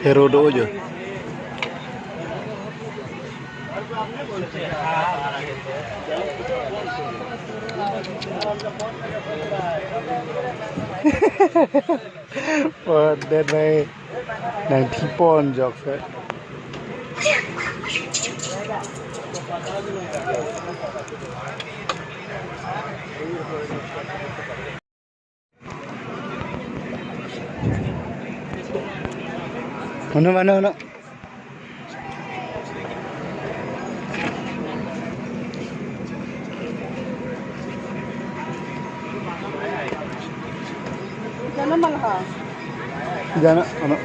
Herodo aja. Wah, dan nang tipon jok. Mana. Jangan malah. Jangan, ano.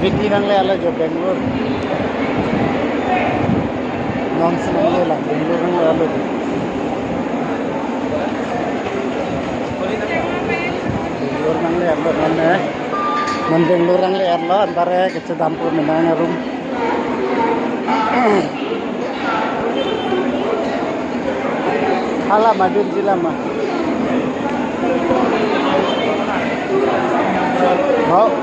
Vicky nang lela jo Bangalore. Nonsense nang lela Bangalore nang lela jo. Bangalore nang lela mana? Man Bangalore nang lela antara kecil dampur menang room. Hala Madur Jila mah. Oh.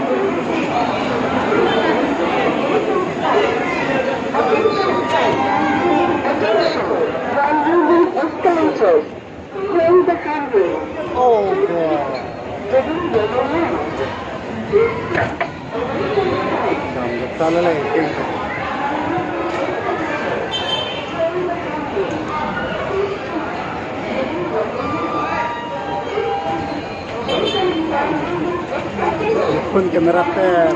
Oh, salah lagi. Pun kamera ter,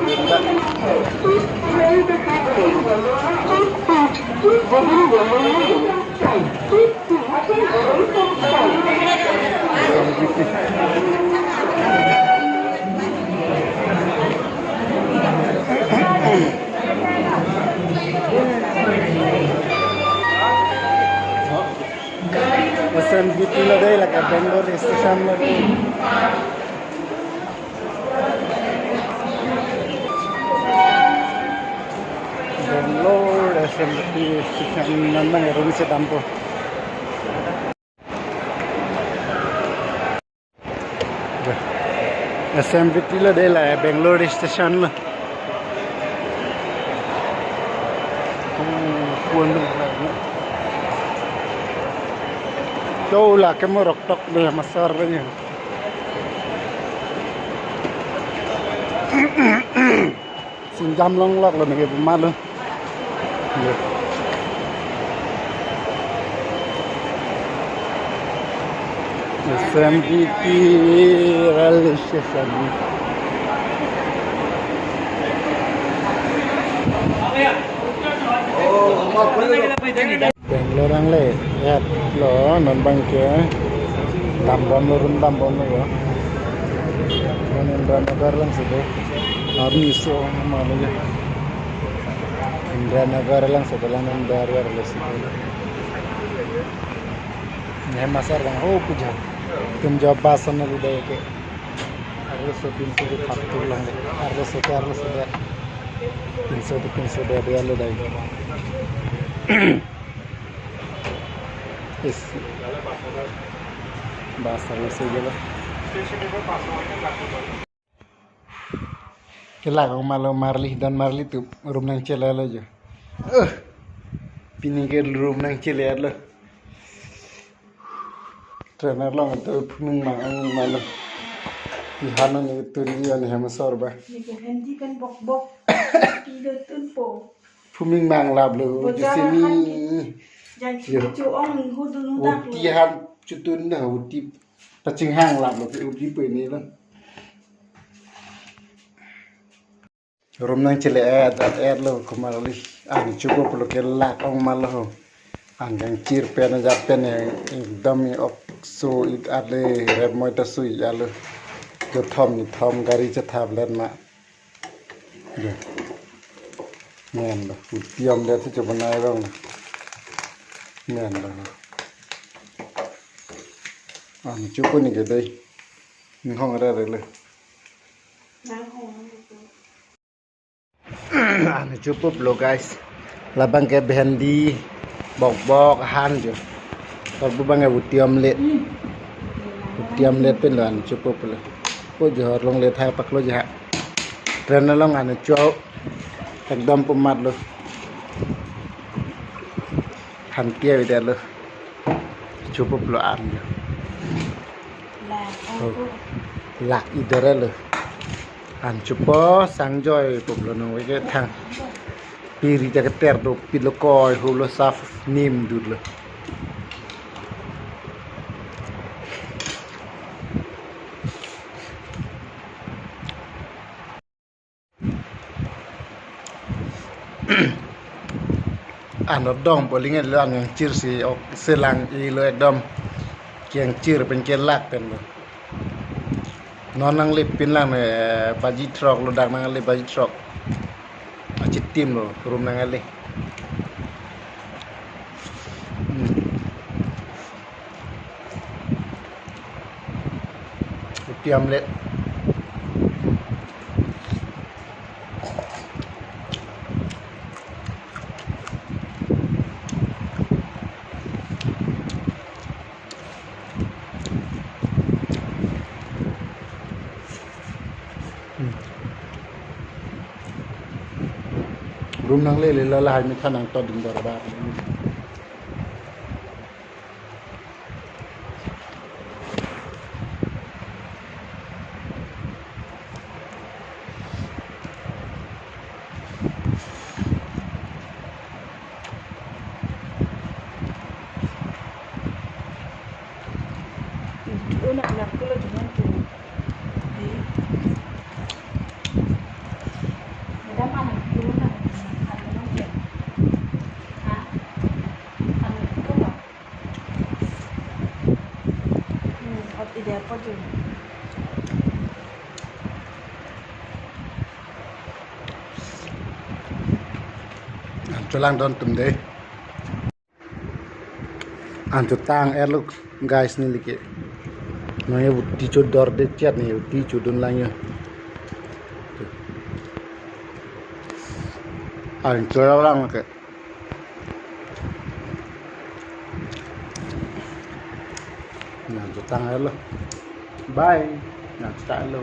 SMBT lagi lah kat Bangalore station lagi. Bangalore SMBT station mana yang rumah sedampo. SMBT lagi lah Bangalore station lah. Puan Jauh lah, kamu rok-tok deh, masarnya. Sinjam long-lok lah, nih, pemalu. SMBT railway station. Bangalore ang le, ya lo non bangke, tambon lo, Indranagar lang sudah, kami so malu ya, Indranagar lang sudah lang dari relasi itu, ini masar lang, oh puja, jawab bahasan lagi deh ke, harus pintu faktur lang deh, harus sudah, pintu dia lo deh. Yes. Bahasa Rusia juga. Kela kau malu Marley dan Marley tu room nang cela lo je. Pini ke room nang cela lo. Trainer lo tu punung malu. Ihana ni tu ni ane hamasor ba. Ni ke handy kan bok. Tiga tunpo. Puming mang lab lo di sini. Jangan cuong hudun dak. Uti han cutun dah uti pacing hang lab lo uti pe ni lo. Rum nang cile lo kemali ang cukup lo kelak ong malo ang yang cir pen japen yang dami op so it ale red moita sui alo jo thom gari cha tablet ma jo men lo utiam de tu banai rong men lo cukup nih gede ini không ada rồi น้ำหอม cukup lo guys labang ke behendi bok han jo kalau bubang ya utiam let pen lo cukup lo ko johor long let hai pak lo jah tren long cuau ekdom pemat lo han kia video lo cukup lo jo แหลกเอาปุ๊บ lạc idare lo cupo sangjoy pop lo no ke thang piri ja ter do pilokoy ho lo saf nim dud lo dong boling lo ang cir si ok selang I lo ekdom kiang cir pen kelak pen lo non nang lip pin lang baji trok lo dak nang lip baji trok acit tim lo rum nang le tiam le rum nang le la la mi thanang to din dor ba Nak kalau dengan tu, ada mana tu nak ada nak dia, ha, ada tu apa? Apa dia apa tu? Tulang don tum deh tang look guys ni like nanya buti codor de chat nih buti codon langnya ancur orang ke tang lo bye tang lo